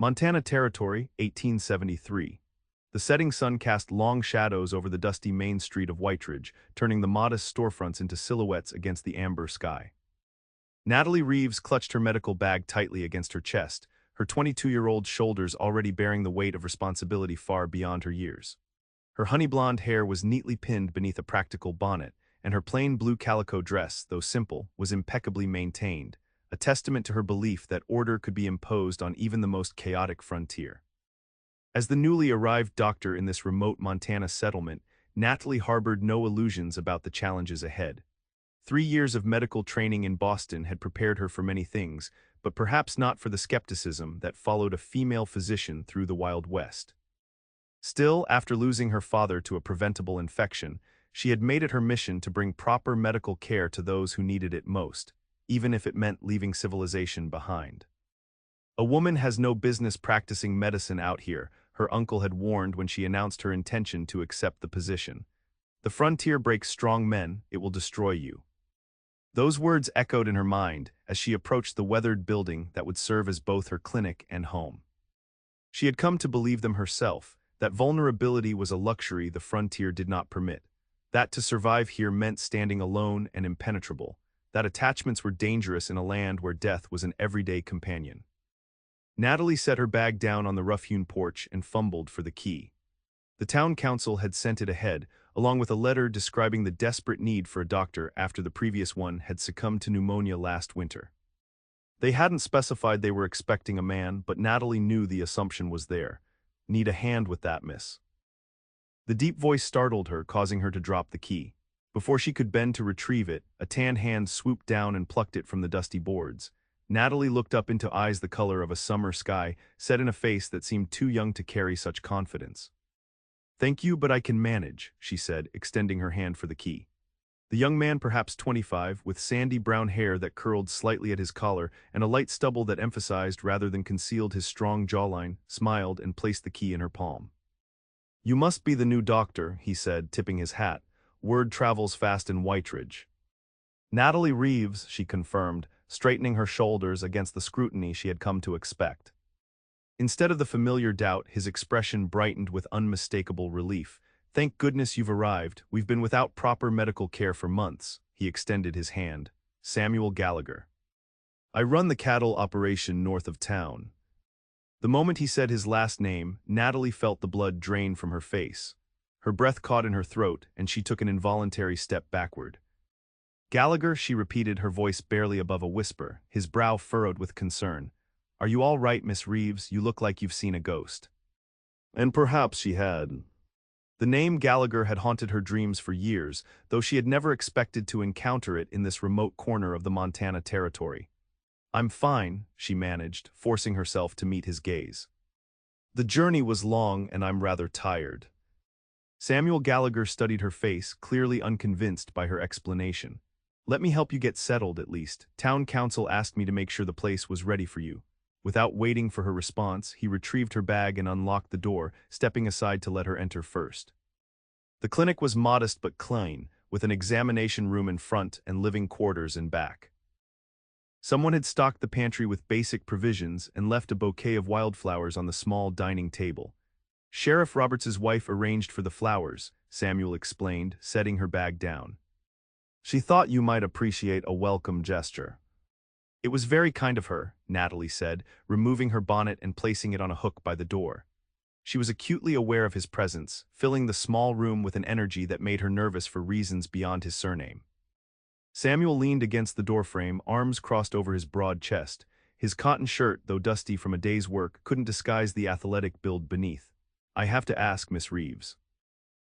Montana Territory, 1873. The setting sun cast long shadows over the dusty main street of Whiteridge, turning the modest storefronts into silhouettes against the amber sky. Natalie Reeves clutched her medical bag tightly against her chest, her 22-year-old shoulders already bearing the weight of responsibility far beyond her years. Her honey-blonde hair was neatly pinned beneath a practical bonnet, and her plain blue calico dress, though simple, was impeccably maintained, a testament to her belief that order could be imposed on even the most chaotic frontier. As the newly arrived doctor in this remote Montana settlement, Natalie harbored no illusions about the challenges ahead. 3 years of medical training in Boston had prepared her for many things, but perhaps not for the skepticism that followed a female physician through the Wild West. Still, after losing her father to a preventable infection, she had made it her mission to bring proper medical care to those who needed it most, even if it meant leaving civilization behind. "A woman has no business practicing medicine out here," her uncle had warned when she announced her intention to accept the position. "The frontier breaks strong men, it will destroy you." Those words echoed in her mind as she approached the weathered building that would serve as both her clinic and home. She had come to believe them herself, that vulnerability was a luxury the frontier did not permit, that to survive here meant standing alone and impenetrable, that attachments were dangerous in a land where death was an everyday companion. Natalie set her bag down on the rough-hewn porch and fumbled for the key. The town council had sent it ahead, along with a letter describing the desperate need for a doctor after the previous one had succumbed to pneumonia last winter. They hadn't specified they were expecting a man, but Natalie knew the assumption was there. "Need a hand with that, miss." The deep voice startled her, causing her to drop the key. Before she could bend to retrieve it, a tan hand swooped down and plucked it from the dusty boards. Natalie looked up into eyes the color of a summer sky, set in a face that seemed too young to carry such confidence. "Thank you, but I can manage," she said, extending her hand for the key. The young man, perhaps 25, with sandy brown hair that curled slightly at his collar and a light stubble that emphasized rather than concealed his strong jawline, smiled and placed the key in her palm. "You must be the new doctor," he said, tipping his hat. "Word travels fast in Whitridge." "Natalie Reeves," she confirmed, straightening her shoulders against the scrutiny she had come to expect. Instead of the familiar doubt, his expression brightened with unmistakable relief. "Thank goodness you've arrived. We've been without proper medical care for months." He extended his hand. "Samuel Gallagher. I run the cattle operation north of town." The moment he said his last name, Natalie felt the blood drain from her face. Her breath caught in her throat, and she took an involuntary step backward. "Gallagher," she repeated, her voice barely above a whisper, his brow furrowed with concern. "Are you all right, Miss Reeves? You look like you've seen a ghost." And perhaps she had. The name Gallagher had haunted her dreams for years, though she had never expected to encounter it in this remote corner of the Montana Territory. "I'm fine," she managed, forcing herself to meet his gaze. "The journey was long and I'm rather tired." Samuel Gallagher studied her face, clearly unconvinced by her explanation. "Let me help you get settled, at least. Town council asked me to make sure the place was ready for you." Without waiting for her response, he retrieved her bag and unlocked the door, stepping aside to let her enter first. The clinic was modest but clean, with an examination room in front and living quarters in back. Someone had stocked the pantry with basic provisions and left a bouquet of wildflowers on the small dining table. "Sheriff Roberts's wife arranged for the flowers," Samuel explained, setting her bag down. "She thought you might appreciate a welcome gesture." "It was very kind of her," Natalie said, removing her bonnet and placing it on a hook by the door. She was acutely aware of his presence, filling the small room with an energy that made her nervous for reasons beyond his surname. Samuel leaned against the doorframe, arms crossed over his broad chest. His cotton shirt, though dusty from a day's work, couldn't disguise the athletic build beneath. "I have to ask, Miss Reeves,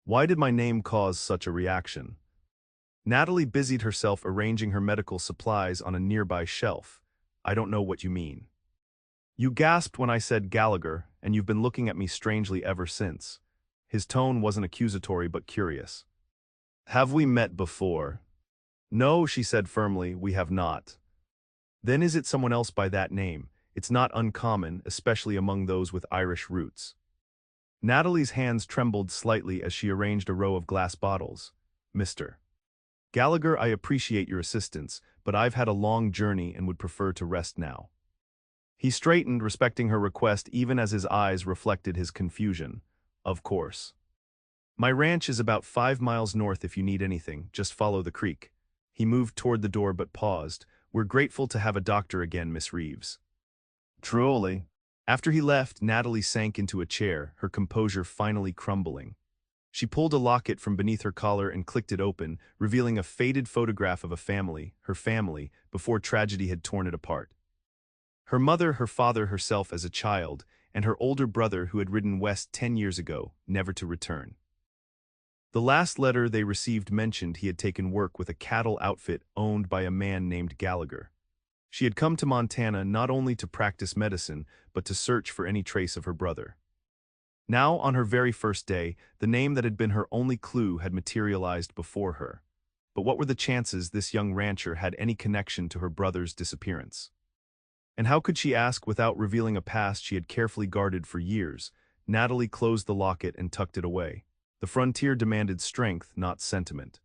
why did my name cause such a reaction?" Natalie busied herself arranging her medical supplies on a nearby shelf. "I don't know what you mean." "You gasped when I said Gallagher, and you've been looking at me strangely ever since." His tone wasn't accusatory but curious. "Have we met before?" "No," she said firmly, "we have not." "Then is it someone else by that name? It's not uncommon, especially among those with Irish roots." Natalie's hands trembled slightly as she arranged a row of glass bottles. "Mr. Gallagher, I appreciate your assistance, but I've had a long journey and would prefer to rest now." He straightened, respecting her request even as his eyes reflected his confusion. Of course. My ranch is about 5 miles north if you need anything, just follow the creek. He moved toward the door but paused. We're grateful to have a doctor again, Miss Reeves. Truly. After he left, Natalie sank into a chair, her composure finally crumbling. She pulled a locket from beneath her collar and clicked it open, revealing a faded photograph of a family, her family, before tragedy had torn it apart. Her mother, her father, herself as a child, and her older brother who had ridden west 10 years ago, never to return. The last letter they received mentioned he had taken work with a cattle outfit owned by a man named Gallagher. She had come to Montana not only to practice medicine, but to search for any trace of her brother. Now, on her very first day, the name that had been her only clue had materialized before her. But what were the chances this young rancher had any connection to her brother's disappearance? And how could she ask without revealing a past she had carefully guarded for years? Natalie closed the locket and tucked it away. The frontier demanded strength, not sentiment.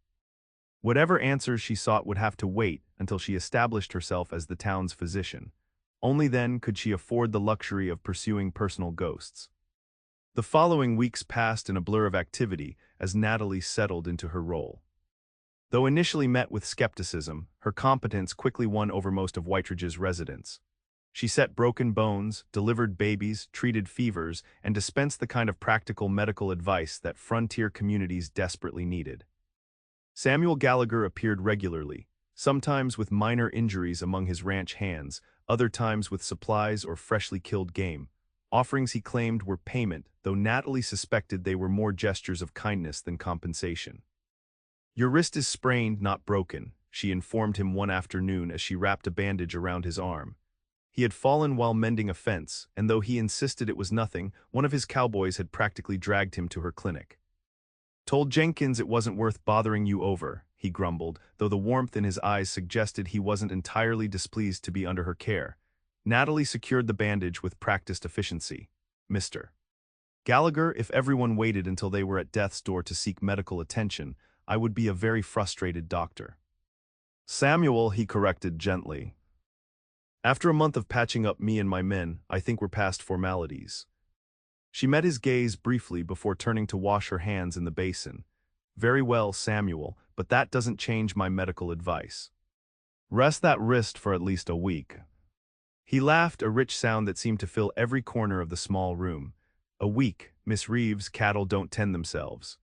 Whatever answers she sought would have to wait until she established herself as the town's physician. Only then could she afford the luxury of pursuing personal ghosts. The following weeks passed in a blur of activity as Natalie settled into her role. Though initially met with skepticism, her competence quickly won over most of Whiteridge's residents. She set broken bones, delivered babies, treated fevers, and dispensed the kind of practical medical advice that frontier communities desperately needed. Samuel Gallagher appeared regularly, sometimes with minor injuries among his ranch hands, other times with supplies or freshly killed game. Offerings he claimed were payment, though Natalie suspected they were more gestures of kindness than compensation. "Your wrist is sprained, not broken," she informed him one afternoon as she wrapped a bandage around his arm. He had fallen while mending a fence, and though he insisted it was nothing, one of his cowboys had practically dragged him to her clinic. "Told Jenkins it wasn't worth bothering you over," he grumbled, though the warmth in his eyes suggested he wasn't entirely displeased to be under her care. Natalie secured the bandage with practiced efficiency. "Mr. Gallagher, if everyone waited until they were at death's door to seek medical attention, I would be a very frustrated doctor." "Samuel," he corrected gently. "After a month of patching up me and my men, I think we're past formalities." She met his gaze briefly before turning to wash her hands in the basin. "Very well, Samuel, but that doesn't change my medical advice. Rest that wrist for at least a week." He laughed, a rich sound that seemed to fill every corner of the small room. "A week, Miss Reeves, cattle don't tend themselves."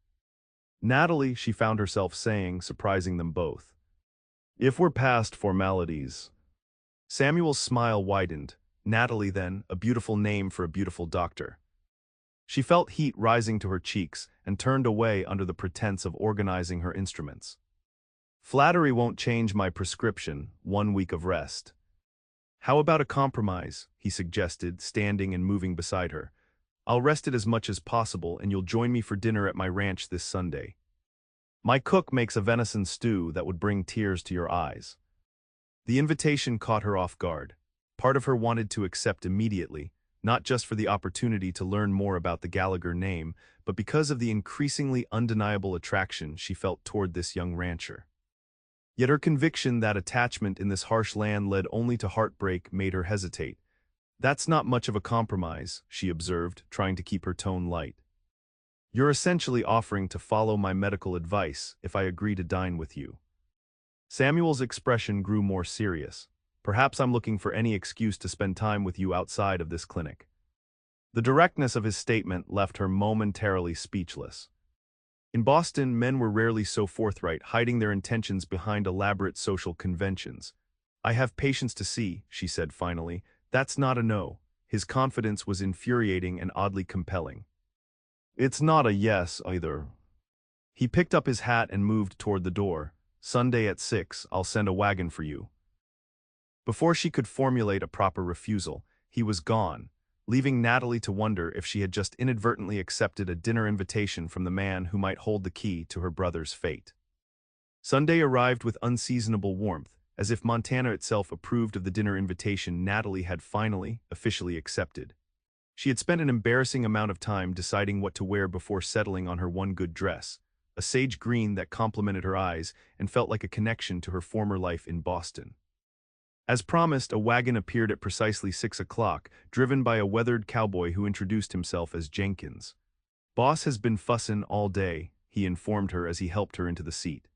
"Natalie," she found herself saying, surprising them both. "If we're past formalities." Samuel's smile widened. Natalie, then, a beautiful name for a beautiful doctor. She felt heat rising to her cheeks and turned away under the pretense of organizing her instruments. "Flattery won't change my prescription, 1 week of rest." "How about a compromise?" he suggested, standing and moving beside her. "I'll rest it as much as possible and you'll join me for dinner at my ranch this Sunday. My cook makes a venison stew that would bring tears to your eyes." The invitation caught her off guard. Part of her wanted to accept immediately, not just for the opportunity to learn more about the Gallagher name, but because of the increasingly undeniable attraction she felt toward this young rancher. Yet her conviction that attachment in this harsh land led only to heartbreak made her hesitate. "That's not much of a compromise," she observed, trying to keep her tone light. "You're essentially offering to follow my medical advice if I agree to dine with you." Samuel's expression grew more serious. "Perhaps I'm looking for any excuse to spend time with you outside of this clinic." The directness of his statement left her momentarily speechless. In Boston, men were rarely so forthright, hiding their intentions behind elaborate social conventions. "I have patients to see," she said finally. "That's not a no." His confidence was infuriating and oddly compelling. "It's not a yes, either." He picked up his hat and moved toward the door. "Sunday at 6, I'll send a wagon for you." Before she could formulate a proper refusal, he was gone, leaving Natalie to wonder if she had just inadvertently accepted a dinner invitation from the man who might hold the key to her brother's fate. Sunday arrived with unseasonable warmth, as if Montana itself approved of the dinner invitation Natalie had finally, officially accepted. She had spent an embarrassing amount of time deciding what to wear before settling on her one good dress, a sage green that complemented her eyes and felt like a connection to her former life in Boston. As promised, a wagon appeared at precisely 6 o'clock, driven by a weathered cowboy who introduced himself as Jenkins. "Boss has been fussin' all day," he informed her as he helped her into the seat.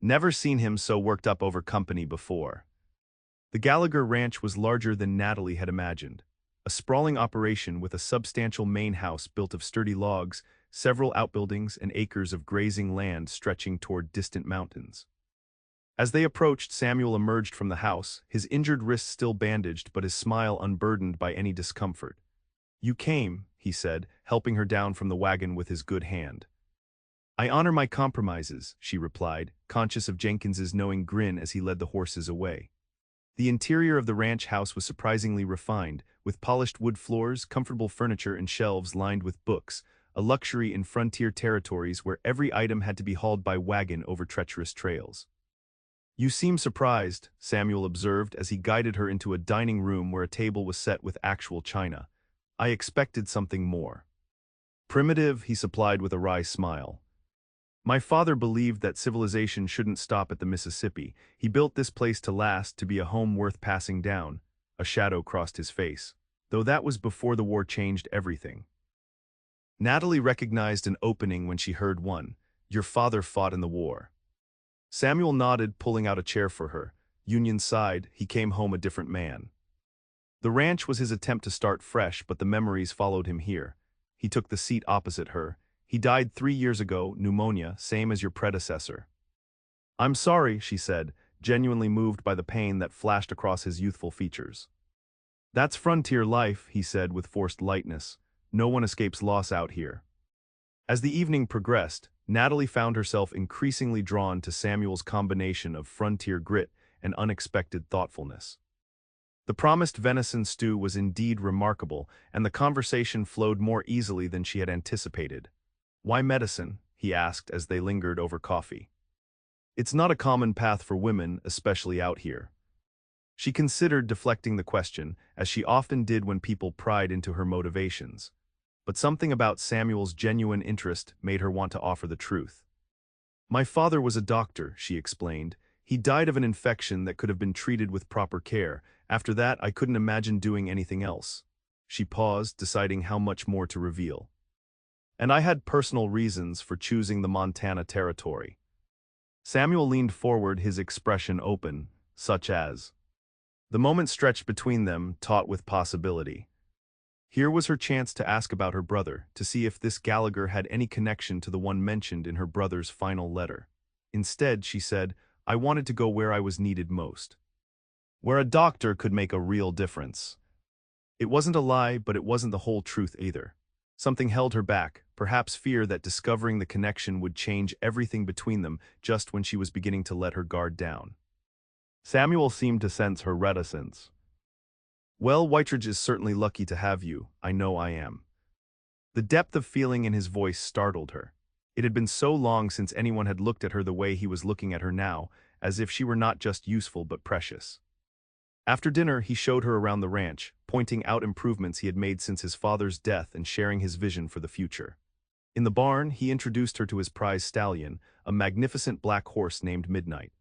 "Never seen him so worked up over company before." The Gallagher ranch was larger than Natalie had imagined. A sprawling operation with a substantial main house built of sturdy logs, several outbuildings, and acres of grazing land stretching toward distant mountains. As they approached, Samuel emerged from the house, his injured wrist still bandaged but his smile unburdened by any discomfort. "You came," he said, helping her down from the wagon with his good hand. "I honor my compromises," she replied, conscious of Jenkins's knowing grin as he led the horses away. The interior of the ranch house was surprisingly refined, with polished wood floors, comfortable furniture, and shelves lined with books, a luxury in frontier territories where every item had to be hauled by wagon over treacherous trails. "You seem surprised," Samuel observed as he guided her into a dining room where a table was set with actual china. "I expected something more." "Primitive," he supplied with a wry smile. "My father believed that civilization shouldn't stop at the Mississippi. He built this place to last, to be a home worth passing down." A shadow crossed his face. "Though that was before the war changed everything." Natalie recognized an opening when she heard one. "Your father fought in the war." Samuel nodded, pulling out a chair for her. Union sighed, he came home a different man. The ranch was his attempt to start fresh, but the memories followed him here. He took the seat opposite her. "He died 3 years ago, pneumonia, same as your predecessor." "I'm sorry," she said, genuinely moved by the pain that flashed across his youthful features. "That's frontier life," he said with forced lightness. "No one escapes loss out here." As the evening progressed, Natalie found herself increasingly drawn to Samuel's combination of frontier grit and unexpected thoughtfulness. The promised venison stew was indeed remarkable, and the conversation flowed more easily than she had anticipated. "Why medicine?" he asked as they lingered over coffee. "It's not a common path for women, especially out here." She considered deflecting the question, as she often did when people pried into her motivations. But something about Samuel's genuine interest made her want to offer the truth. "My father was a doctor," she explained. "He died of an infection that could have been treated with proper care. After that, I couldn't imagine doing anything else." She paused, deciding how much more to reveal. "And I had personal reasons for choosing the Montana Territory." Samuel leaned forward, his expression open, such as. The moment stretched between them, taut with possibility. Here was her chance to ask about her brother, to see if this Gallagher had any connection to the one mentioned in her brother's final letter. Instead, she said, "I wanted to go where I was needed most. Where a doctor could make a real difference." It wasn't a lie, but it wasn't the whole truth either. Something held her back, perhaps fear that discovering the connection would change everything between them just when she was beginning to let her guard down. Samuel seemed to sense her reticence. "Well, Whitridge is certainly lucky to have you, I know I am." The depth of feeling in his voice startled her. It had been so long since anyone had looked at her the way he was looking at her now, as if she were not just useful but precious. After dinner, he showed her around the ranch, pointing out improvements he had made since his father's death and sharing his vision for the future. In the barn, he introduced her to his prize stallion, a magnificent black horse named Midnight.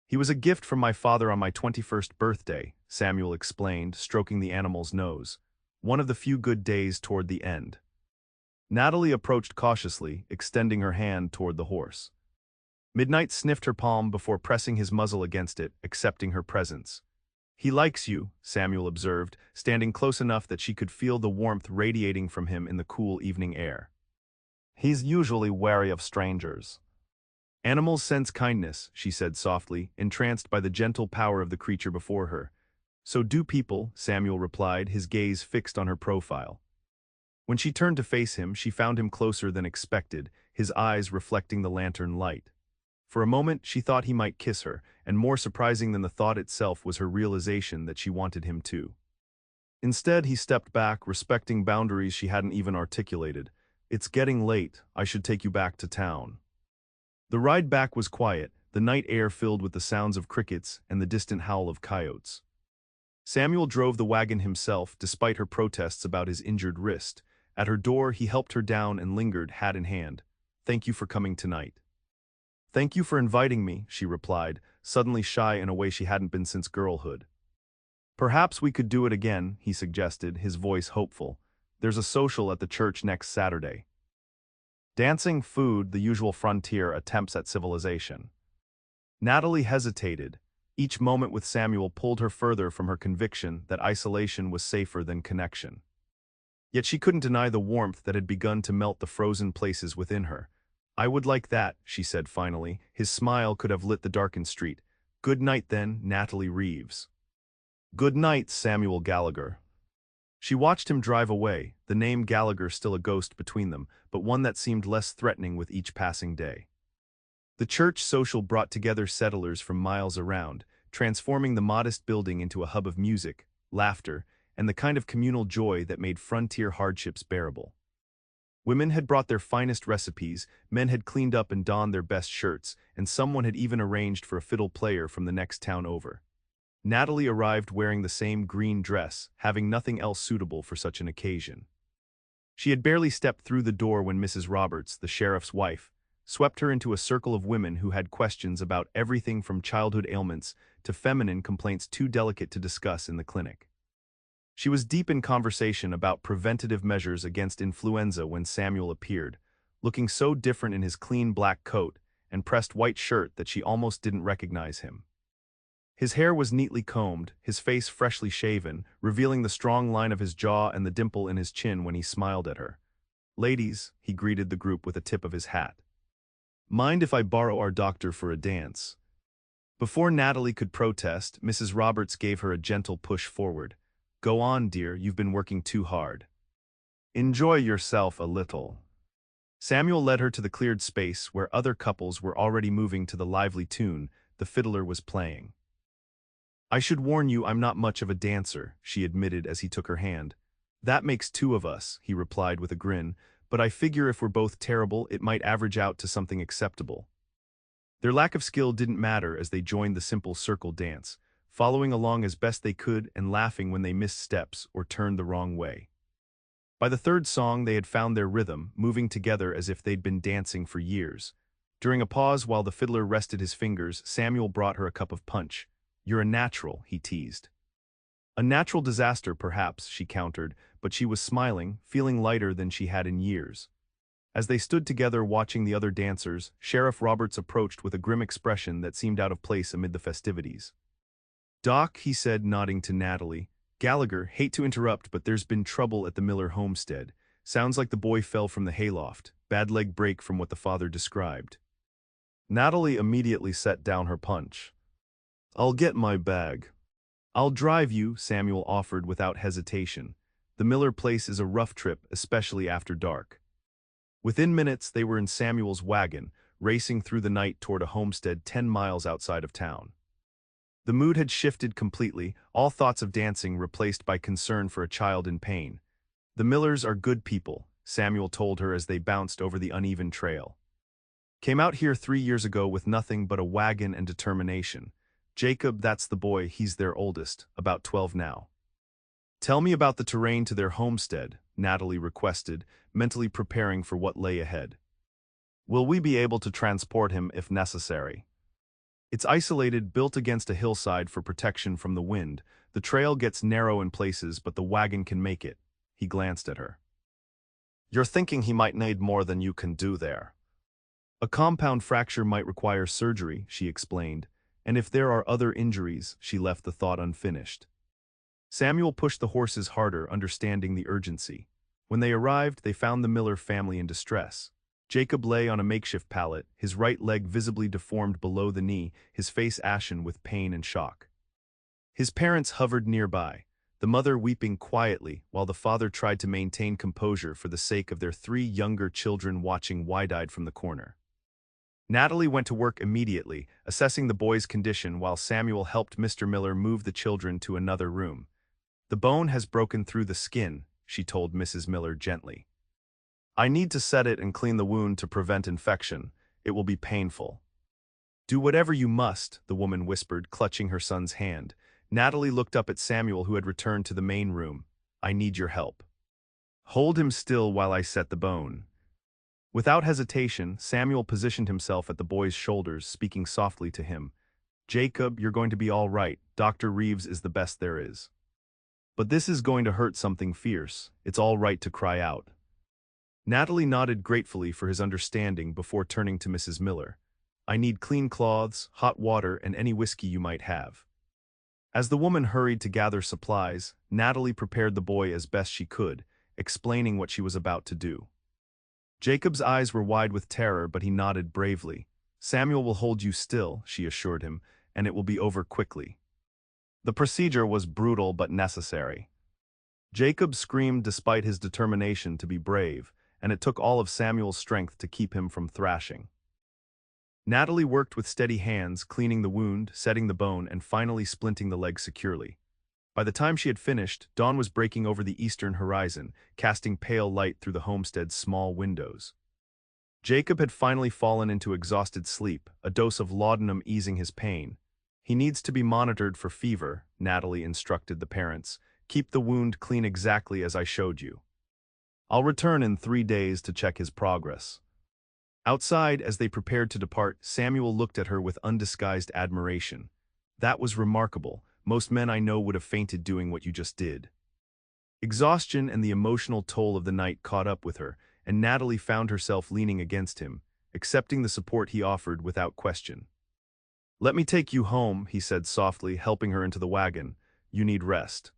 "He was a gift from my father on my 21st birthday," Samuel explained, stroking the animal's nose. "One of the few good days toward the end." Natalie approached cautiously, extending her hand toward the horse. Midnight sniffed her palm before pressing his muzzle against it, accepting her presence. "He likes you," Samuel observed, standing close enough that she could feel the warmth radiating from him in the cool evening air. "He's usually wary of strangers." "Animals sense kindness," she said softly, entranced by the gentle power of the creature before her. "So do people," Samuel replied, his gaze fixed on her profile. When she turned to face him, she found him closer than expected, his eyes reflecting the lantern light. For a moment, she thought he might kiss her, and more surprising than the thought itself was her realization that she wanted him to. Instead, he stepped back, respecting boundaries she hadn't even articulated. "It's getting late. I should take you back to town." The ride back was quiet, the night air filled with the sounds of crickets and the distant howl of coyotes. Samuel drove the wagon himself, despite her protests about his injured wrist. At her door, he helped her down and lingered, hat in hand. "Thank you for coming tonight." "Thank you for inviting me," she replied, suddenly shy in a way she hadn't been since girlhood. "Perhaps we could do it again," he suggested, his voice hopeful. "There's a social at the church next Saturday." Dancing, food, the usual frontier attempts at civilization. Natalie hesitated. Each moment with Samuel pulled her further from her conviction that isolation was safer than connection. Yet she couldn't deny the warmth that had begun to melt the frozen places within her. "I would like that," she said finally. His smile could have lit the darkened street. "Good night then, Natalie Reeves." "Good night, Samuel Gallagher." She watched him drive away, the name Gallagher still a ghost between them, but one that seemed less threatening with each passing day. The church social brought together settlers from miles around, transforming the modest building into a hub of music, laughter, and the kind of communal joy that made frontier hardships bearable. Women had brought their finest recipes, men had cleaned up and donned their best shirts, and someone had even arranged for a fiddle player from the next town over. Natalie arrived wearing the same green dress, having nothing else suitable for such an occasion. She had barely stepped through the door when Mrs. Roberts, the sheriff's wife, swept her into a circle of women who had questions about everything from childhood ailments to feminine complaints too delicate to discuss in the clinic. She was deep in conversation about preventative measures against influenza when Samuel appeared, looking so different in his clean black coat and pressed white shirt that she almost didn't recognize him. His hair was neatly combed, his face freshly shaven, revealing the strong line of his jaw and the dimple in his chin when he smiled at her. "Ladies," he greeted the group with a tip of his hat. "Mind if I borrow our doctor for a dance?" Before Natalie could protest, Mrs. Roberts gave her a gentle push forward. "Go on, dear, you've been working too hard. Enjoy yourself a little." Samuel led her to the cleared space where other couples were already moving to the lively tune the fiddler was playing. "I should warn you I'm not much of a dancer," she admitted as he took her hand. "That makes two of us," he replied with a grin, "but I figure if we're both terrible, it might average out to something acceptable." Their lack of skill didn't matter as they joined the simple circle dance, following along as best they could and laughing when they missed steps or turned the wrong way. By the third song they had found their rhythm, moving together as if they'd been dancing for years. During a pause while the fiddler rested his fingers, Samuel brought her a cup of punch. "You're a natural," he teased. "A natural disaster, perhaps," she countered, but she was smiling, feeling lighter than she had in years. As they stood together watching the other dancers, Sheriff Roberts approached with a grim expression that seemed out of place amid the festivities. "Doc," he said, nodding to Natalie. "Gallagher, hate to interrupt, but there's been trouble at the Miller homestead. Sounds like the boy fell from the hayloft. Bad leg break from what the father described." Natalie immediately set down her punch. "I'll get my bag." "I'll drive you," Samuel offered without hesitation. The Miller place is a rough trip, especially after dark. Within minutes, they were in Samuel's wagon, racing through the night toward a homestead 10 miles outside of town. The mood had shifted completely, all thoughts of dancing replaced by concern for a child in pain. "The Millers are good people," Samuel told her as they bounced over the uneven trail. "Came out here 3 years ago with nothing but a wagon and determination. Jacob, that's the boy, he's their oldest, about 12 now." "Tell me about the terrain to their homestead," Natalie requested, mentally preparing for what lay ahead. "Will we be able to transport him if necessary?" "It's isolated, built against a hillside for protection from the wind. The trail gets narrow in places, but the wagon can make it." He glanced at her. "You're thinking he might need more than you can do there." "A compound fracture might require surgery," she explained, "and if there are other injuries," she left the thought unfinished. Samuel pushed the horses harder, understanding the urgency. When they arrived, they found the Miller family in distress. Jacob lay on a makeshift pallet, his right leg visibly deformed below the knee, his face ashen with pain and shock. His parents hovered nearby, the mother weeping quietly while the father tried to maintain composure for the sake of their 3 younger children watching wide-eyed from the corner. Natalie went to work immediately, assessing the boy's condition while Samuel helped Mr. Miller move the children to another room. "The bone has broken through the skin," she told Mrs. Miller gently. "I need to set it and clean the wound to prevent infection. It will be painful." "Do whatever you must," the woman whispered, clutching her son's hand. Natalie looked up at Samuel, who had returned to the main room. "I need your help. Hold him still while I set the bone." Without hesitation, Samuel positioned himself at the boy's shoulders, speaking softly to him. Jacob, you're going to be all right. Dr. Reeves is the best there is. But this is going to hurt something fierce. It's all right to cry out. Natalie nodded gratefully for his understanding before turning to Mrs. Miller. I need clean cloths, hot water, and any whiskey you might have. As the woman hurried to gather supplies, Natalie prepared the boy as best she could, explaining what she was about to do. Jacob's eyes were wide with terror, but he nodded bravely. Samuel will hold you still, she assured him, and it will be over quickly. The procedure was brutal but necessary. Jacob screamed despite his determination to be brave, and it took all of Samuel's strength to keep him from thrashing. Natalie worked with steady hands, cleaning the wound, setting the bone, and finally splinting the leg securely. By the time she had finished, dawn was breaking over the eastern horizon, casting pale light through the homestead's small windows. Jacob had finally fallen into exhausted sleep, a dose of laudanum easing his pain. He needs to be monitored for fever, Natalie instructed the parents. Keep the wound clean exactly as I showed you. I'll return in 3 days to check his progress. Outside, as they prepared to depart, Samuel looked at her with undisguised admiration. That was remarkable. Most men I know would have fainted doing what you just did. Exhaustion and the emotional toll of the night caught up with her, and Natalie found herself leaning against him, accepting the support he offered without question. Let me take you home, he said softly, helping her into the wagon. You need rest.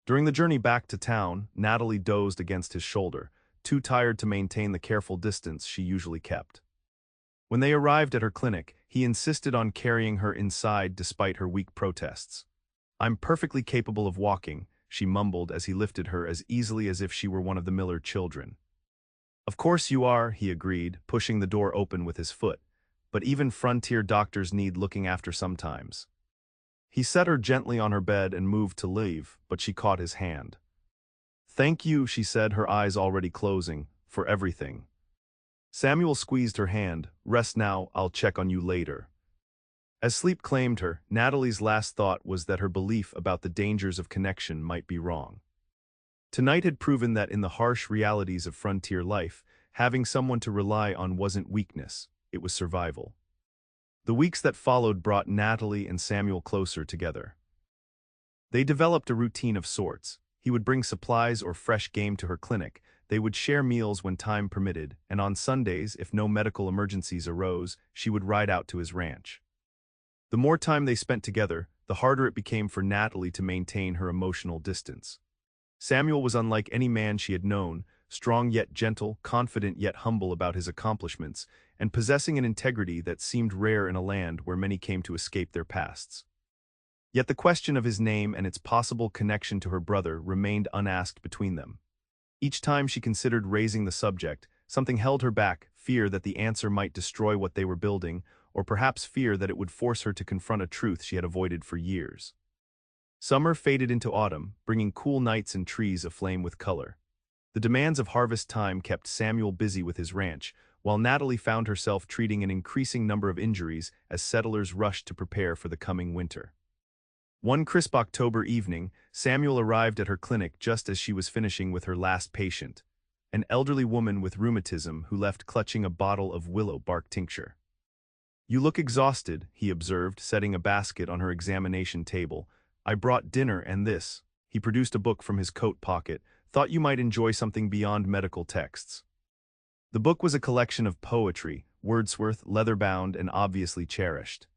During the journey back to town, Natalie dozed against his shoulder, too tired to maintain the careful distance she usually kept. When they arrived at her clinic, he insisted on carrying her inside despite her weak protests. I'm perfectly capable of walking, she mumbled as he lifted her as easily as if she were one of the Miller children. Of course you are, he agreed, pushing the door open with his foot, but even frontier doctors need looking after sometimes. He set her gently on her bed and moved to leave, but she caught his hand. Thank you, she said, her eyes already closing, for everything. Samuel squeezed her hand. Rest now, I'll check on you later. As sleep claimed her, Natalie's last thought was that her belief about the dangers of connection might be wrong. Tonight had proven that in the harsh realities of frontier life, having someone to rely on wasn't weakness, it was survival. The weeks that followed brought Natalie and Samuel closer together. They developed a routine of sorts. He would bring supplies or fresh game to her clinic, they would share meals when time permitted, and on Sundays, if no medical emergencies arose, she would ride out to his ranch. The more time they spent together, the harder it became for Natalie to maintain her emotional distance. Samuel was unlike any man she had known, strong yet gentle, confident yet humble about his accomplishments, and possessing an integrity that seemed rare in a land where many came to escape their pasts. Yet the question of his name and its possible connection to her brother remained unasked between them. Each time she considered raising the subject, something held her back, fear that the answer might destroy what they were building, or perhaps fear that it would force her to confront a truth she had avoided for years. Summer faded into autumn, bringing cool nights and trees aflame with color. The demands of harvest time kept Samuel busy with his ranch, while Natalie found herself treating an increasing number of injuries as settlers rushed to prepare for the coming winter. One crisp October evening, Samuel arrived at her clinic just as she was finishing with her last patient, an elderly woman with rheumatism who left clutching a bottle of willow bark tincture. You look exhausted, he observed, setting a basket on her examination table. I brought dinner and this. He produced a book from his coat pocket. Thought you might enjoy something beyond medical texts. The book was a collection of poetry, Wordsworth, leather-bound, and obviously cherished.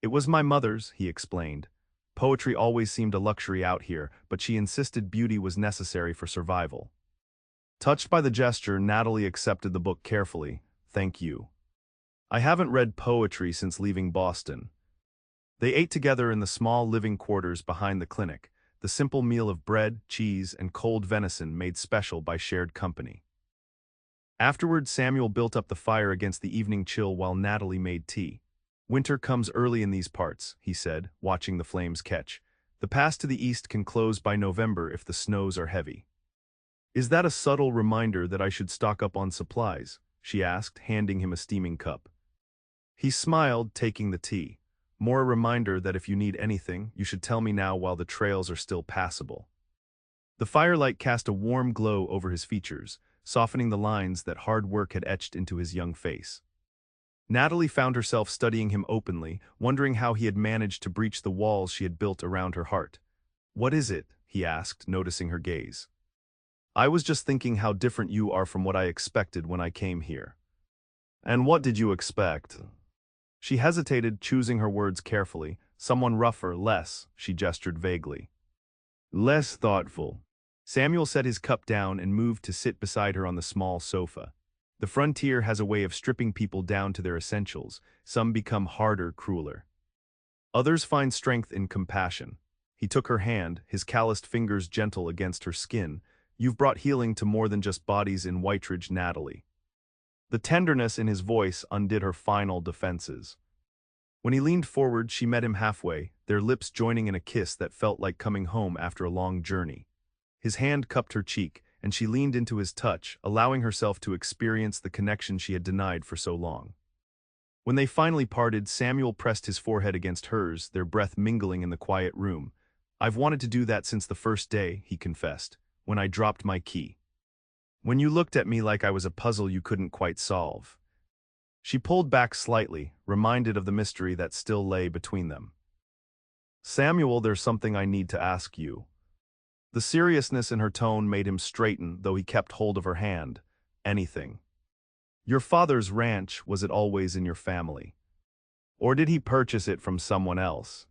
It was my mother's, he explained. Poetry always seemed a luxury out here, but she insisted beauty was necessary for survival. Touched by the gesture, Natalie accepted the book carefully. Thank you. I haven't read poetry since leaving Boston. They ate together in the small living quarters behind the clinic, the simple meal of bread, cheese, and cold venison made special by shared company. Afterward, Samuel built up the fire against the evening chill while Natalie made tea. Winter comes early in these parts, he said, watching the flames catch. The pass to the east can close by November if the snows are heavy. Is that a subtle reminder that I should stock up on supplies? She asked, handing him a steaming cup. He smiled, taking the tea. More a reminder that if you need anything, you should tell me now while the trails are still passable. The firelight cast a warm glow over his features, softening the lines that hard work had etched into his young face. Natalie found herself studying him openly, wondering how he had managed to breach the walls she had built around her heart. "What is it?" he asked, noticing her gaze. "I was just thinking how different you are from what I expected when I came here." "And what did you expect?" She hesitated, choosing her words carefully. "Someone rougher, less," she gestured vaguely. "Less thoughtful." Samuel set his cup down and moved to sit beside her on the small sofa. The frontier has a way of stripping people down to their essentials. Some become harder, crueler. Others find strength in compassion. He took her hand, his calloused fingers gentle against her skin. "You've brought healing to more than just bodies in Whiteridge, Natalie." The tenderness in his voice undid her final defenses. When he leaned forward, she met him halfway, their lips joining in a kiss that felt like coming home after a long journey. His hand cupped her cheek, and she leaned into his touch, allowing herself to experience the connection she had denied for so long. When they finally parted, Samuel pressed his forehead against hers, their breath mingling in the quiet room. "I've wanted to do that since the first day," he confessed, "when I dropped my key. When you looked at me like I was a puzzle you couldn't quite solve." She pulled back slightly, reminded of the mystery that still lay between them. "Samuel, there's something I need to ask you." The seriousness in her tone made him straighten, though he kept hold of her hand. "Anything. Your father's ranch, was it always in your family? Or did he purchase it from someone else?"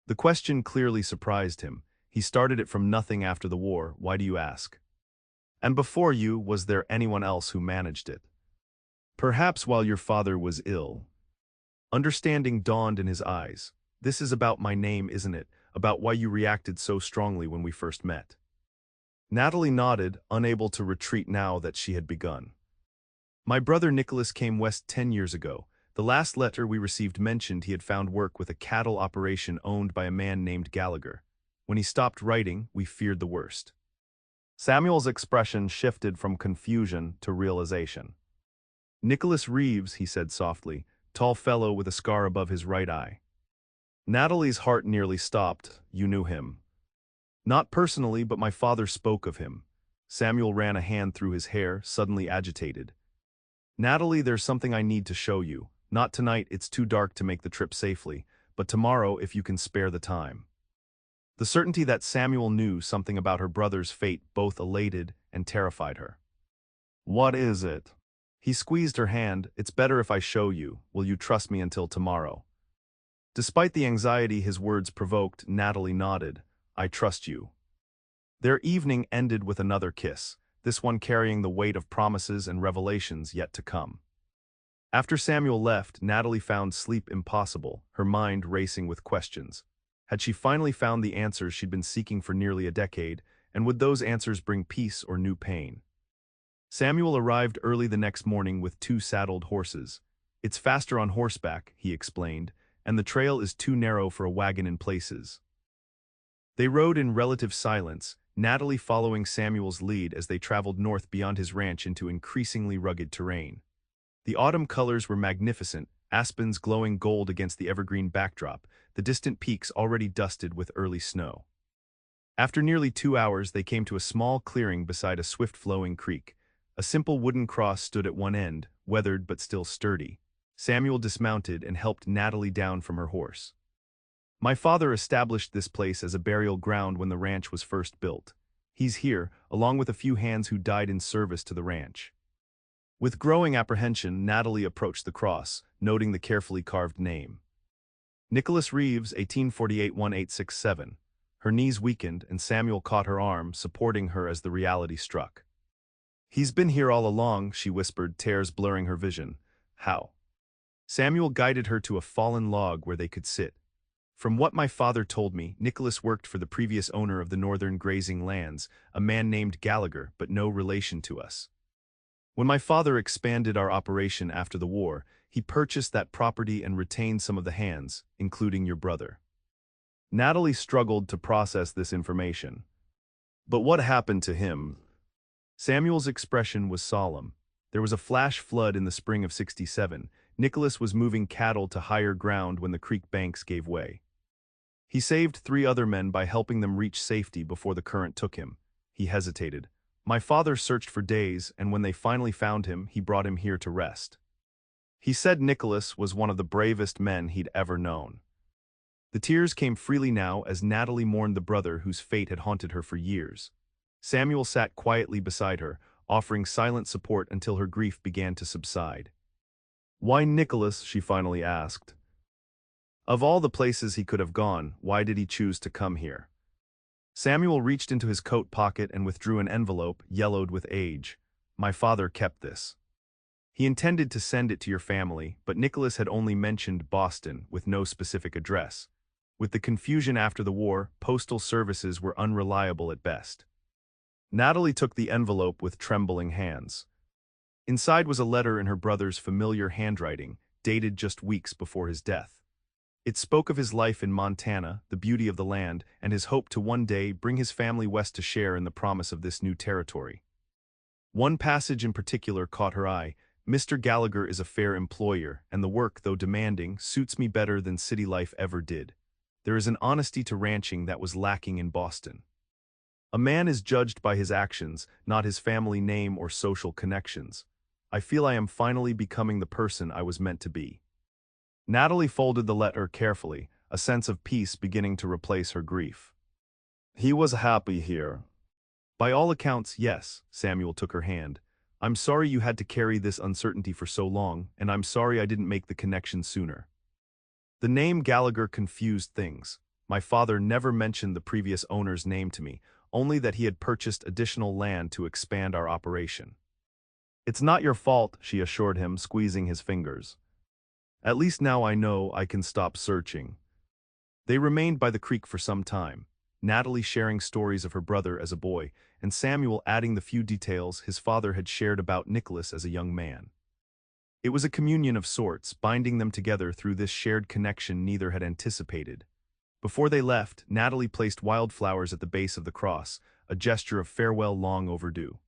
The question clearly surprised him. "He started it from nothing after the war, why do you ask? And before you, was there anyone else who managed it?" "Perhaps while your father was ill." Understanding dawned in his eyes. "This is about my name, isn't it? About why you reacted so strongly when we first met." Natalie nodded, unable to retreat now that she had begun. "My brother Nicholas came west 10 years ago. The last letter we received mentioned he had found work with a cattle operation owned by a man named Gallagher. When he stopped writing, we feared the worst." Samuel's expression shifted from confusion to realization. "Nicholas Reeves," he said softly, "tall fellow with a scar above his right eye." Natalie's heart nearly stopped. "You knew him?" "Not personally, but my father spoke of him." Samuel ran a hand through his hair, suddenly agitated. "Natalie, there's something I need to show you. Not tonight, it's too dark to make the trip safely, but tomorrow if you can spare the time." The certainty that Samuel knew something about her brother's fate both elated and terrified her. "What is it?" He squeezed her hand. "It's better if I show you. Will you trust me until tomorrow?" Despite the anxiety his words provoked, Natalie nodded. "I trust you." Their evening ended with another kiss, this one carrying the weight of promises and revelations yet to come. After Samuel left, Natalie found sleep impossible, her mind racing with questions. Had she finally found the answers she'd been seeking for nearly a decade, and would those answers bring peace or new pain? Samuel arrived early the next morning with 2 saddled horses. "It's faster on horseback," he explained, "and the trail is too narrow for a wagon in places." They rode in relative silence, Natalie following Samuel's lead as they traveled north beyond his ranch into increasingly rugged terrain. The autumn colors were magnificent, aspens glowing gold against the evergreen backdrop, the distant peaks already dusted with early snow. After nearly 2 hours, they came to a small clearing beside a swift-flowing creek. A simple wooden cross stood at one end, weathered but still sturdy. Samuel dismounted and helped Natalie down from her horse. "My father established this place as a burial ground when the ranch was first built. He's here, along with a few hands who died in service to the ranch." With growing apprehension, Natalie approached the cross, noting the carefully carved name. "Nicholas Reeves, 1848-1867. Her knees weakened, and Samuel caught her arm, supporting her as the reality struck. "He's been here all along," she whispered, tears blurring her vision. "How?" Samuel guided her to a fallen log where they could sit. "From what my father told me, Nicholas worked for the previous owner of the northern grazing lands, a man named Gallagher, but no relation to us. When my father expanded our operation after the war, he purchased that property and retained some of the hands, including your brother." Natalie struggled to process this information. "But what happened to him?" Samuel's expression was solemn. There was a flash flood in the spring of '67. Nicholas was moving cattle to higher ground when the creek banks gave way. He saved 3 other men by helping them reach safety before the current took him. He hesitated. "My father searched for days, and when they finally found him, he brought him here to rest." He said Nicholas was one of the bravest men he'd ever known. The tears came freely now as Natalie mourned the brother whose fate had haunted her for years. Samuel sat quietly beside her, offering silent support until her grief began to subside. "Why Nicholas?" she finally asked. Of all the places he could have gone, why did he choose to come here? Samuel reached into his coat pocket and withdrew an envelope, yellowed with age. "My father kept this. He intended to send it to your family, but Nicholas had only mentioned Boston, with no specific address. With the confusion after the war, postal services were unreliable at best." Natalie took the envelope with trembling hands. Inside was a letter in her brother's familiar handwriting, dated just weeks before his death. It spoke of his life in Montana, the beauty of the land, and his hope to one day bring his family west to share in the promise of this new territory. One passage in particular caught her eye. "Mr. Gallagher is a fair employer, and the work, though demanding, suits me better than city life ever did. There is an honesty to ranching that was lacking in Boston. A man is judged by his actions, not his family name or social connections. I feel I am finally becoming the person I was meant to be." Natalie folded the letter carefully, a sense of peace beginning to replace her grief. "He was happy here." "By all accounts, yes." Samuel took her hand. "I'm sorry you had to carry this uncertainty for so long, and I'm sorry I didn't make the connection sooner." The name Gallagher confused things. My father never mentioned the previous owner's name to me, only that he had purchased additional land to expand our operation. "It's not your fault," she assured him, squeezing his fingers. "At least now I know I can stop searching." They remained by the creek for some time, Natalie sharing stories of her brother as a boy, and Samuel adding the few details his father had shared about Nicholas as a young man. It was a communion of sorts, binding them together through this shared connection neither had anticipated. Before they left, Natalie placed wildflowers at the base of the cross, a gesture of farewell long overdue.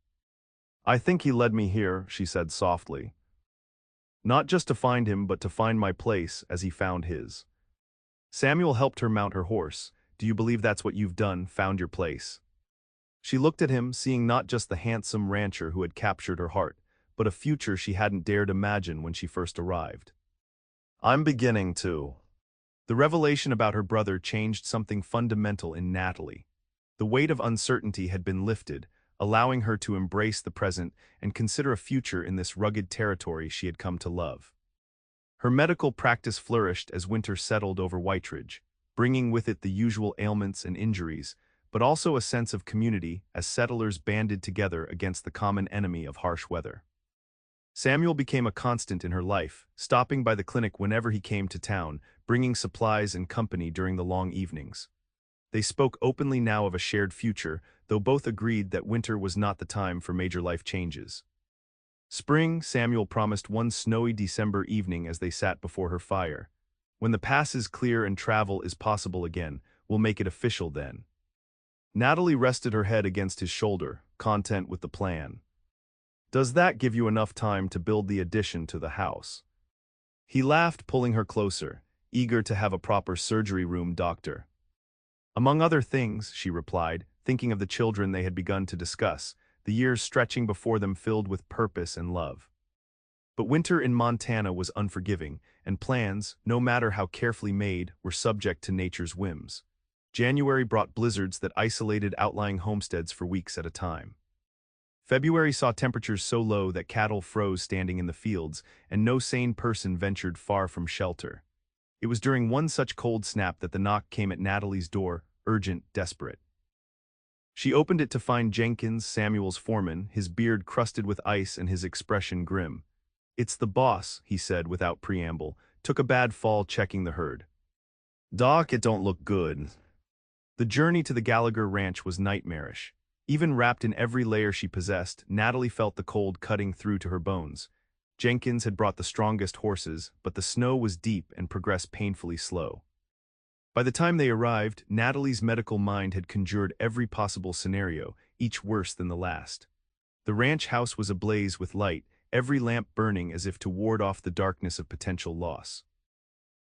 "I think he led me here," she said softly. "Not just to find him, but to find my place as he found his." Samuel helped her mount her horse. "Do you believe that's what you've done, found your place?" She looked at him, seeing not just the handsome rancher who had captured her heart, but a future she hadn't dared imagine when she first arrived. "I'm beginning to." The revelation about her brother changed something fundamental in Natalie. The weight of uncertainty had been lifted, allowing her to embrace the present and consider a future in this rugged territory she had come to love. Her medical practice flourished as winter settled over Whitridge, bringing with it the usual ailments and injuries, but also a sense of community as settlers banded together against the common enemy of harsh weather. Samuel became a constant in her life, stopping by the clinic whenever he came to town, bringing supplies and company during the long evenings. They spoke openly now of a shared future, though both agreed that winter was not the time for major life changes. Spring, Samuel promised one snowy December evening as they sat before her fire. "When the pass is clear and travel is possible again, we'll make it official then." Natalie rested her head against his shoulder, content with the plan. "Does that give you enough time to build the addition to the house?" He laughed, pulling her closer, eager to have a proper surgery room doctor. "Among other things," she replied, thinking of the children they had begun to discuss, the years stretching before them filled with purpose and love. But winter in Montana was unforgiving, and plans, no matter how carefully made, were subject to nature's whims. January brought blizzards that isolated outlying homesteads for weeks at a time. February saw temperatures so low that cattle froze standing in the fields, and no sane person ventured far from shelter. It was during one such cold snap that the knock came at Natalie's door, urgent, desperate. She opened it to find Jenkins, Samuel's foreman, his beard crusted with ice and his expression grim. "It's the boss," he said without preamble, "took a bad fall checking the herd." "Doc, it don't look good." The journey to the Gallagher ranch was nightmarish. Even wrapped in every layer she possessed, Natalie felt the cold cutting through to her bones. Jenkins had brought the strongest horses, but the snow was deep and progressed painfully slow. By the time they arrived, Natalie's medical mind had conjured every possible scenario, each worse than the last. The ranch house was ablaze with light, every lamp burning as if to ward off the darkness of potential loss.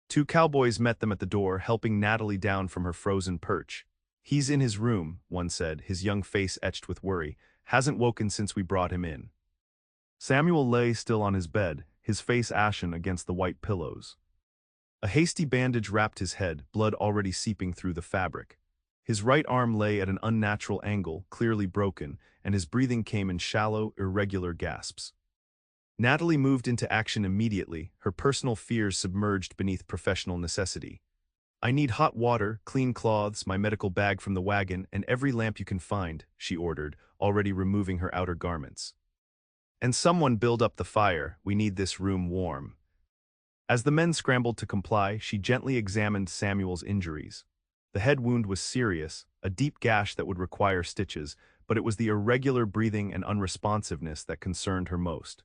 Two cowboys met them at the door, helping Natalie down from her frozen perch. "He's in his room," one said, his young face etched with worry. "Hasn't woken since we brought him in." Samuel lay still on his bed, his face ashen against the white pillows. A hasty bandage wrapped his head, blood already seeping through the fabric. His right arm lay at an unnatural angle, clearly broken, and his breathing came in shallow, irregular gasps. Natalie moved into action immediately, her personal fears submerged beneath professional necessity. "I need hot water, clean clothes, my medical bag from the wagon, and every lamp you can find," she ordered, already removing her outer garments. "And someone build up the fire, we need this room warm." As the men scrambled to comply, she gently examined Samuel's injuries. The head wound was serious, a deep gash that would require stitches, but it was the irregular breathing and unresponsiveness that concerned her most.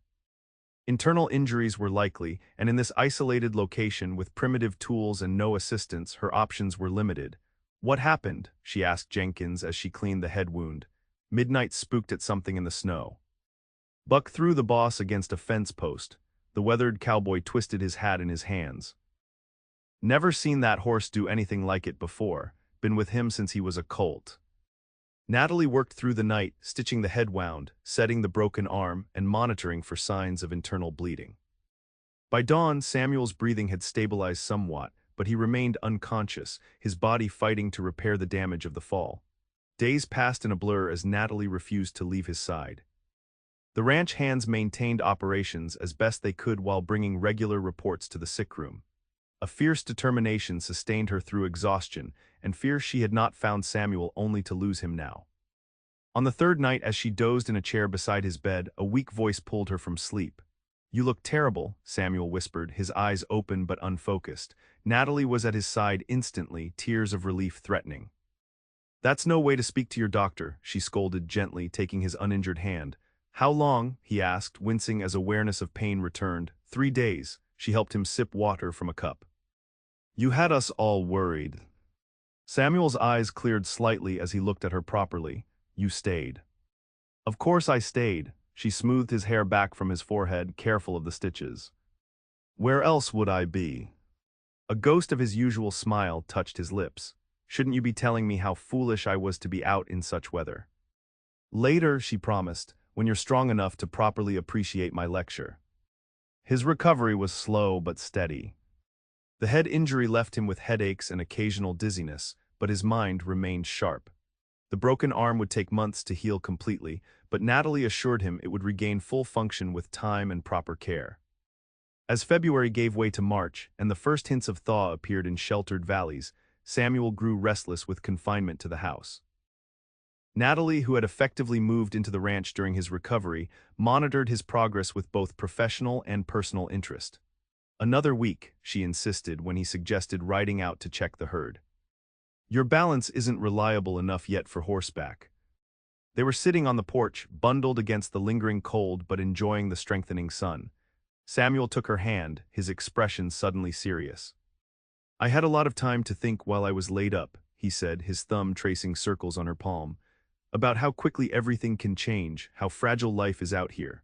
Internal injuries were likely, and in this isolated location with primitive tools and no assistance, her options were limited. "What happened?" she asked Jenkins as she cleaned the head wound. "Midnight spooked at something in the snow." Buck threw the boss against a fence post. The weathered cowboy twisted his hat in his hands. "Never seen that horse do anything like it before. Been with him since he was a colt." Natalie worked through the night, stitching the head wound, setting the broken arm, and monitoring for signs of internal bleeding. By dawn, Samuel's breathing had stabilized somewhat, but he remained unconscious, his body fighting to repair the damage of the fall. Days passed in a blur as Natalie refused to leave his side. The ranch hands maintained operations as best they could while bringing regular reports to the sick room. A fierce determination sustained her through exhaustion, and fear she had not found Samuel only to lose him now. On the third night, as she dozed in a chair beside his bed, a weak voice pulled her from sleep. "You look terrible," Samuel whispered, his eyes open but unfocused. Natalie was at his side instantly, tears of relief threatening. "That's no way to speak to your doctor," she scolded gently, taking his uninjured hand. "How long?" he asked, wincing as awareness of pain returned. 3 days. She helped him sip water from a cup. "You had us all worried." Samuel's eyes cleared slightly as he looked at her properly. "You stayed." "Of course I stayed." She smoothed his hair back from his forehead, careful of the stitches. "Where else would I be?" A ghost of his usual smile touched his lips. "Shouldn't you be telling me how foolish I was to be out in such weather?" "Later," she promised, "when you're strong enough to properly appreciate my lecture." His recovery was slow but steady. The head injury left him with headaches and occasional dizziness, but his mind remained sharp. The broken arm would take months to heal completely, but Natalie assured him it would regain full function with time and proper care. As February gave way to March, and the first hints of thaw appeared in sheltered valleys, Samuel grew restless with confinement to the house. Natalie, who had effectively moved into the ranch during his recovery, monitored his progress with both professional and personal interest. "Another week," she insisted when he suggested riding out to check the herd. "Your balance isn't reliable enough yet for horseback." They were sitting on the porch, bundled against the lingering cold but enjoying the strengthening sun. Samuel took her hand, his expression suddenly serious. "I had a lot of time to think while I was laid up," he said, his thumb tracing circles on her palm, "about how quickly everything can change, how fragile life is out here."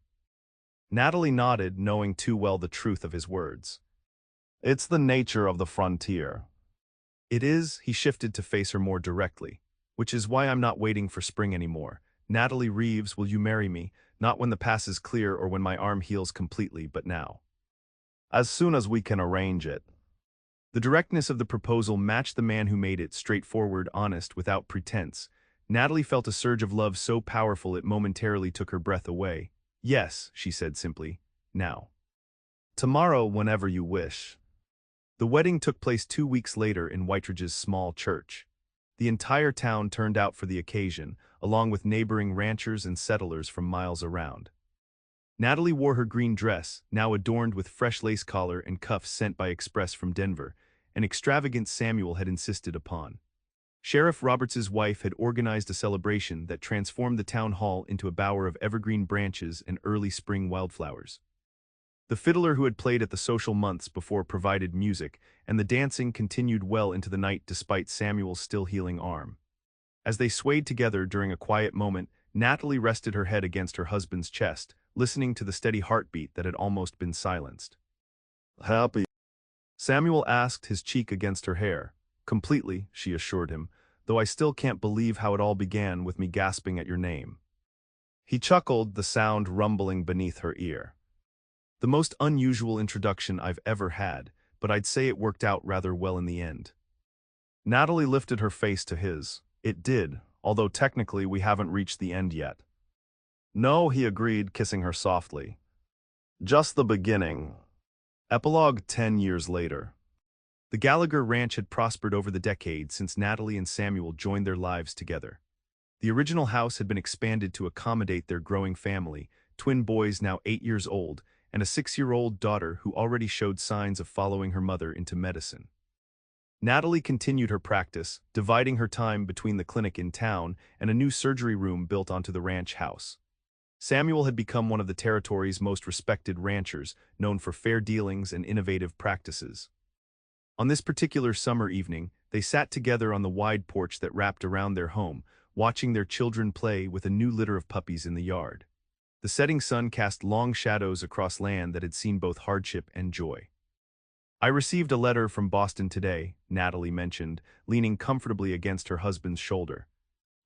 Natalie nodded, knowing too well the truth of his words. "It's the nature of the frontier." "It is," he shifted to face her more directly. "Which is why I'm not waiting for spring anymore. Natalie Reeves, will you marry me? Not when the pass is clear or when my arm heals completely, but now." "As soon as we can arrange it." The directness of the proposal matched the man who made it, straightforward, honest, without pretense. Natalie felt a surge of love so powerful it momentarily took her breath away. "Yes," she said simply. "Now." "Tomorrow, whenever you wish." The wedding took place 2 weeks later in Whitridge's small church. The entire town turned out for the occasion, along with neighboring ranchers and settlers from miles around. Natalie wore her green dress, now adorned with fresh lace collar and cuffs sent by express from Denver, an extravagance Samuel had insisted upon. Sheriff Roberts's wife had organized a celebration that transformed the town hall into a bower of evergreen branches and early spring wildflowers. The fiddler who had played at the social months before provided music, and the dancing continued well into the night despite Samuel's still healing arm. As they swayed together during a quiet moment, Natalie rested her head against her husband's chest, listening to the steady heartbeat that had almost been silenced. "Happy?" Samuel asked, his cheek against her hair. "Completely," she assured him, "though I still can't believe how it all began with me gasping at your name." He chuckled, the sound rumbling beneath her ear. The most unusual introduction I've ever had, but I'd say it worked out rather well in the end. Natalie lifted her face to his. It did, although technically we haven't reached the end yet. No, he agreed, kissing her softly. Just the beginning. Epilogue 10 years later. The Gallagher ranch had prospered over the decades since Natalie and Samuel joined their lives together. The original house had been expanded to accommodate their growing family, twin boys now 8 years old, and a 6-year-old daughter who already showed signs of following her mother into medicine. Natalie continued her practice, dividing her time between the clinic in town and a new surgery room built onto the ranch house. Samuel had become one of the territory's most respected ranchers, known for fair dealings and innovative practices. On this particular summer evening, they sat together on the wide porch that wrapped around their home, watching their children play with a new litter of puppies in the yard. The setting sun cast long shadows across land that had seen both hardship and joy. I received a letter from Boston today, Natalie mentioned, leaning comfortably against her husband's shoulder.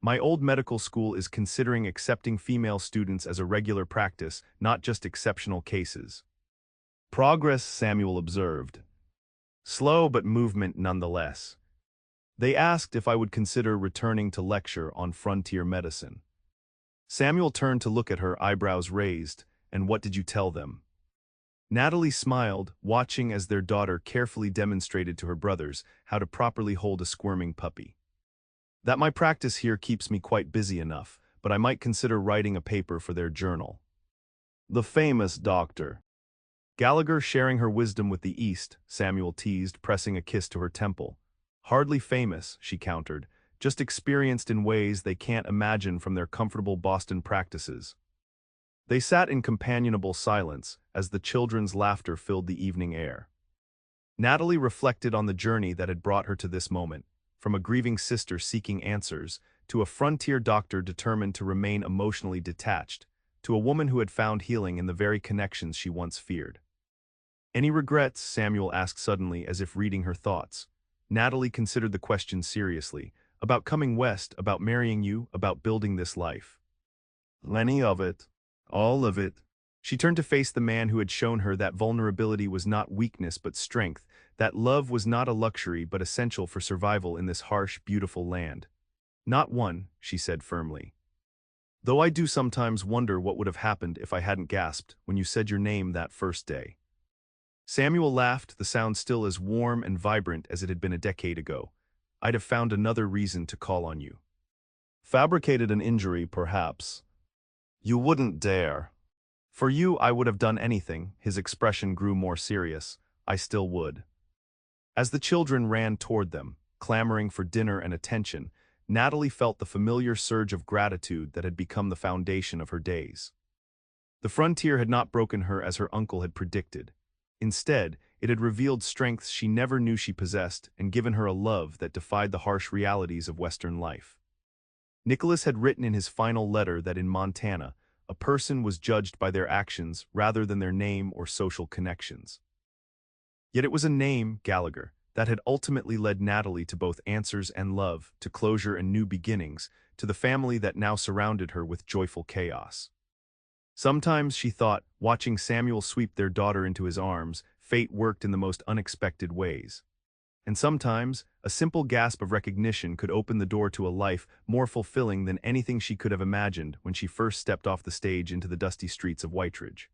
My old medical school is considering accepting female students as a regular practice, not just exceptional cases. Progress, Samuel observed. Slow but movement nonetheless. They asked if I would consider returning to lecture on frontier medicine. Samuel turned to look at her, eyebrows raised. And what did you tell them? Natalie smiled, watching as their daughter carefully demonstrated to her brothers how to properly hold a squirming puppy. That my practice here keeps me quite busy enough, but I might consider writing a paper for their journal. The famous doctor. Gallagher sharing her wisdom with the East, Samuel teased, pressing a kiss to her temple. Hardly famous, she countered, just experienced in ways they can't imagine from their comfortable Boston practices. They sat in companionable silence as the children's laughter filled the evening air. Natalie reflected on the journey that had brought her to this moment, from a grieving sister seeking answers, to a frontier doctor determined to remain emotionally detached, to a woman who had found healing in the very connections she once feared. Any regrets? Samuel asked suddenly, as if reading her thoughts. Natalie considered the question seriously. About coming west, about marrying you, about building this life. Any of it. All of it. She turned to face the man who had shown her that vulnerability was not weakness but strength, that love was not a luxury but essential for survival in this harsh, beautiful land. Not one, she said firmly. Though I do sometimes wonder what would have happened if I hadn't gasped when you said your name that first day. Samuel laughed, the sound still as warm and vibrant as it had been a decade ago. I'd have found another reason to call on you. Fabricated an injury, perhaps. You wouldn't dare. For you, I would have done anything. His expression grew more serious. I still would. As the children ran toward them, clamoring for dinner and attention, Natalie felt the familiar surge of gratitude that had become the foundation of her days. The frontier had not broken her as her uncle had predicted. Instead, it had revealed strengths she never knew she possessed and given her a love that defied the harsh realities of Western life. Nicholas had written in his final letter that in Montana, a person was judged by their actions rather than their name or social connections. Yet it was a name, Gallagher, that had ultimately led Natalie to both answers and love, to closure and new beginnings, to the family that now surrounded her with joyful chaos. Sometimes, she thought, watching Samuel sweep their daughter into his arms, fate worked in the most unexpected ways. And sometimes, a simple gasp of recognition could open the door to a life more fulfilling than anything she could have imagined when she first stepped off the stage into the dusty streets of Whitridge.